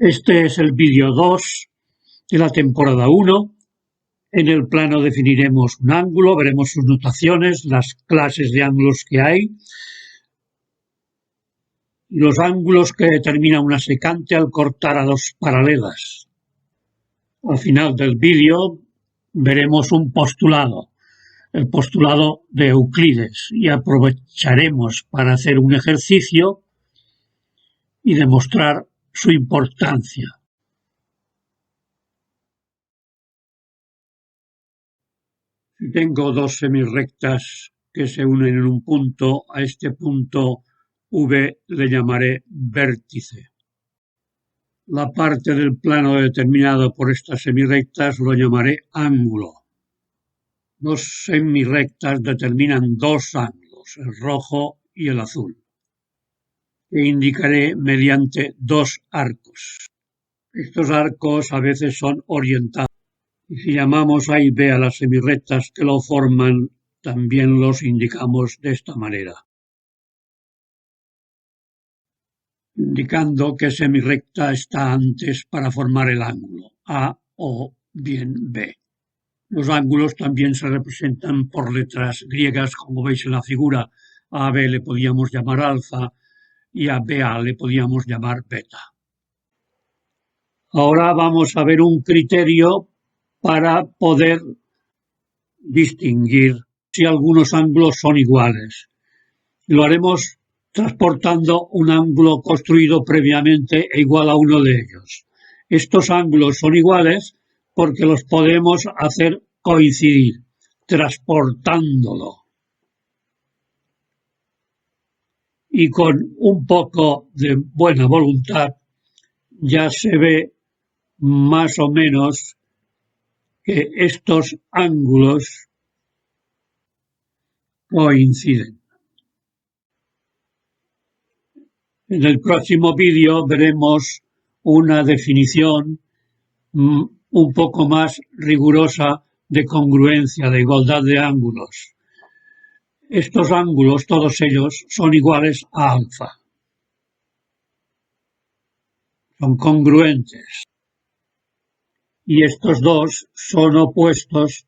Este es el vídeo 2 de la temporada 1. En el plano definiremos un ángulo, veremos sus notaciones, las clases de ángulos que hay, los ángulos que determina una secante al cortar a dos paralelas. Al final del vídeo veremos un postulado, el postulado de Euclides, y aprovecharemos para hacer un ejercicio y demostrar su importancia. Si tengo dos semirrectas que se unen en un punto, a este punto V le llamaré vértice. La parte del plano determinado por estas semirrectas lo llamaré ángulo. Dos semirrectas determinan dos ángulos, el rojo y el azul, que indicaré mediante dos arcos. Estos arcos a veces son orientados. Y si llamamos A y B a las semirrectas que lo forman, también los indicamos de esta manera, indicando qué semirrecta está antes para formar el ángulo, A o bien B. Los ángulos también se representan por letras griegas, como veis en la figura. A B le podíamos llamar alfa y a BA le podíamos llamar beta. Ahora vamos a ver un criterio para poder distinguir si algunos ángulos son iguales. Lo haremos transportando un ángulo construido previamente e igual a uno de ellos. Estos ángulos son iguales porque los podemos hacer coincidir, transportándolo. Y con un poco de buena voluntad ya se ve más o menos que estos ángulos coinciden. En el próximo vídeo veremos una definición un poco más rigurosa de congruencia, de igualdad de ángulos. Estos ángulos, todos ellos, son iguales a alfa. Son congruentes. Y estos dos son opuestos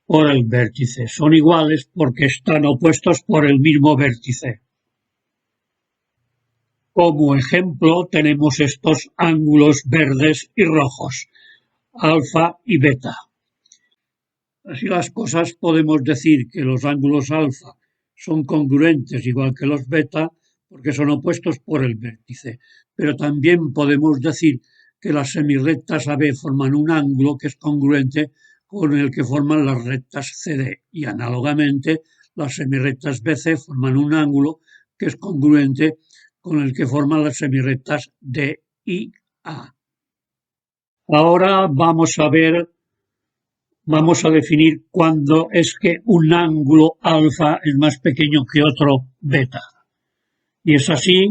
por el vértice. Son iguales porque están opuestos por el mismo vértice. Como ejemplo tenemos estos ángulos verdes y rojos, alfa y beta. Así las cosas, podemos decir que los ángulos alfa son congruentes igual que los beta porque son opuestos por el vértice. Pero también podemos decir que las semirrectas AB forman un ángulo que es congruente con el que forman las rectas CD y análogamente las semirrectas BC forman un ángulo que es congruente con el que forman las semirrectas D y A. Ahora vamos a definir cuándo es que un ángulo alfa es más pequeño que otro beta. Y es así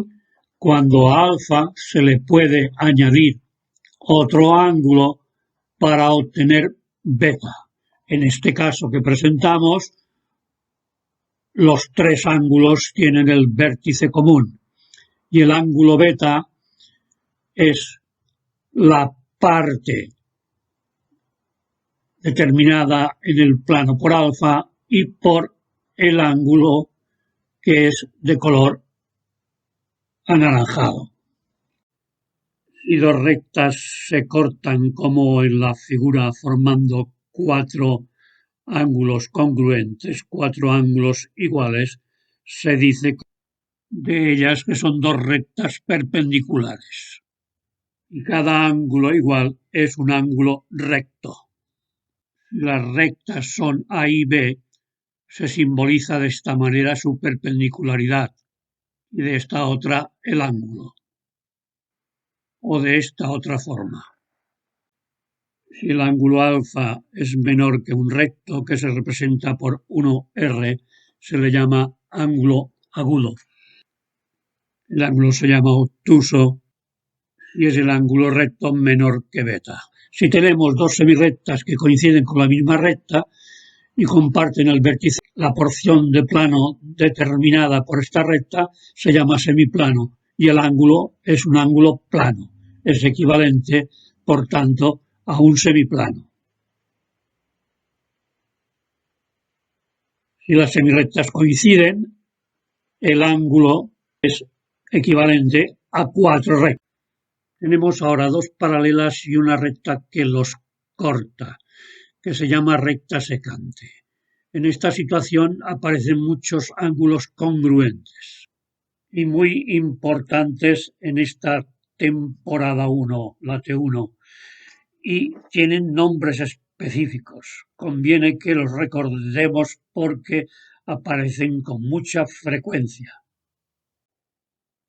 cuando a alfa se le puede añadir otro ángulo para obtener beta. En este caso que presentamos, los tres ángulos tienen el vértice común y el ángulo beta es la parte determinada en el plano por alfa y por el ángulo que es de color anaranjado. Si dos rectas se cortan como en la figura formando cuatro ángulos congruentes, cuatro ángulos iguales, se dice de ellas que son dos rectas perpendiculares. Y cada ángulo igual es un ángulo recto. Las rectas son A y B, se simboliza de esta manera su perpendicularidad y de esta otra el ángulo. O de esta otra forma. Si el ángulo alfa es menor que un recto que se representa por 1R, se le llama ángulo agudo. El ángulo se llama obtuso y es el ángulo recto menor que beta. Si tenemos dos semirrectas que coinciden con la misma recta y comparten el vértice, la porción de plano determinada por esta recta se llama semiplano y el ángulo es un ángulo plano. es equivalente, por tanto, a un semiplano. Si las semirrectas coinciden, el ángulo es equivalente a 4 rectas. Tenemos ahora 2 paralelas y una recta que los corta, que se llama recta secante. En esta situación aparecen muchos ángulos congruentes y muy importantes en esta temporada 1, la T1, y tienen nombres específicos. Conviene que los recordemos porque aparecen con mucha frecuencia.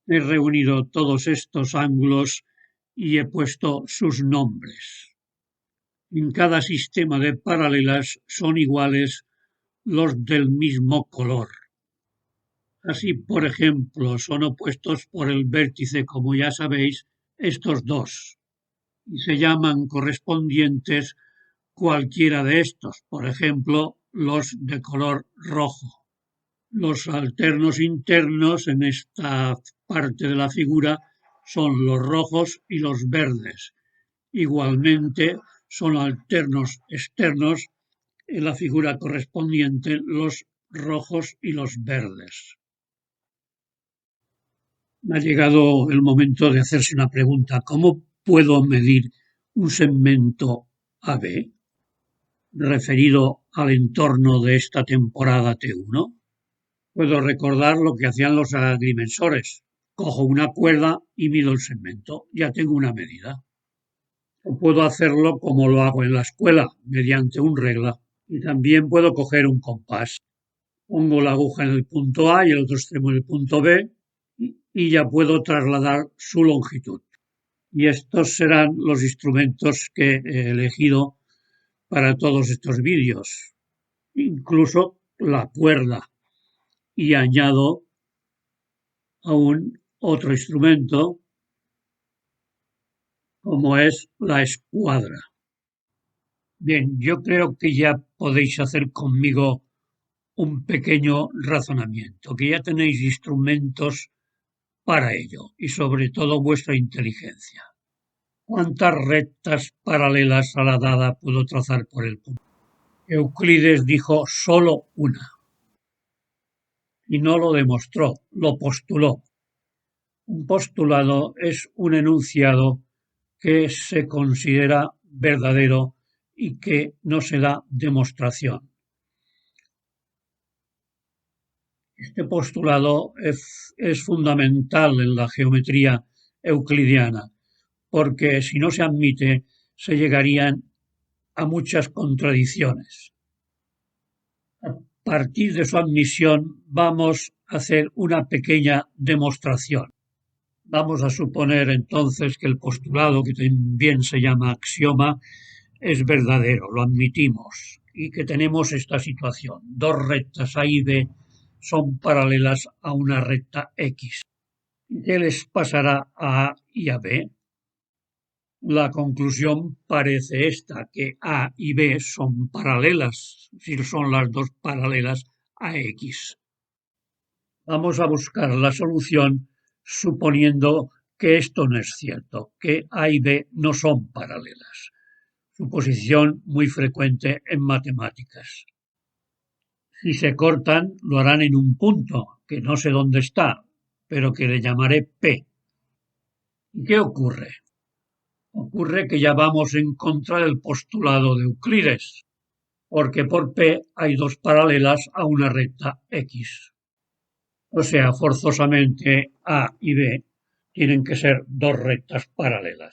He reunido todos estos ángulos y he puesto sus nombres. En cada sistema de paralelas son iguales los del mismo color. Así, por ejemplo, son opuestos por el vértice, como ya sabéis, estos dos, y se llaman correspondientes cualquiera de estos, por ejemplo, los de color rojo. Los alternos internos en esta parte de la figura son los rojos y los verdes. Igualmente son alternos externos en la figura correspondiente los rojos y los verdes. Me ha llegado el momento de hacerse una pregunta. ¿Cómo puedo medir un segmento AB referido al entorno de esta temporada T1? Puedo recordar lo que hacían los agrimensores. Cojo una cuerda y mido el segmento. Ya tengo una medida. O puedo hacerlo como lo hago en la escuela, mediante un regla. Y también puedo coger un compás. Pongo la aguja en el punto A y el otro extremo en el punto B y ya puedo trasladar su longitud. Y estos serán los instrumentos que he elegido para todos estos vídeos. Incluso la cuerda. Y añado aún otro instrumento como es la escuadra. Bien, yo creo que ya podéis hacer conmigo un pequeño razonamiento, que ya tenéis instrumentos para ello y sobre todo vuestra inteligencia. ¿Cuántas rectas paralelas a la dada puedo trazar por el punto? Euclides dijo solo una y no lo demostró, lo postuló. Un postulado es un enunciado que se considera verdadero y que no se da demostración. Este postulado es fundamental en la geometría euclidiana, porque si no se admite, se llegarían a muchas contradicciones. A partir de su admisión, vamos a hacer una pequeña demostración. Vamos a suponer entonces que el postulado, que también se llama axioma, es verdadero, lo admitimos, y que tenemos esta situación. Dos rectas A y B son paralelas a una recta X. ¿Qué les pasará a A y a B? La conclusión parece esta, que A y B son paralelas, si son las dos paralelas a X. Vamos a buscar la solución suponiendo que esto no es cierto, que A y B no son paralelas. Suposición muy frecuente en matemáticas. Si se cortan, lo harán en un punto, que no sé dónde está, pero que le llamaré P. ¿Y qué ocurre? Ocurre que ya vamos en contra del postulado de Euclides, porque por P hay dos paralelas a una recta X. O sea, forzosamente A y B tienen que ser dos rectas paralelas.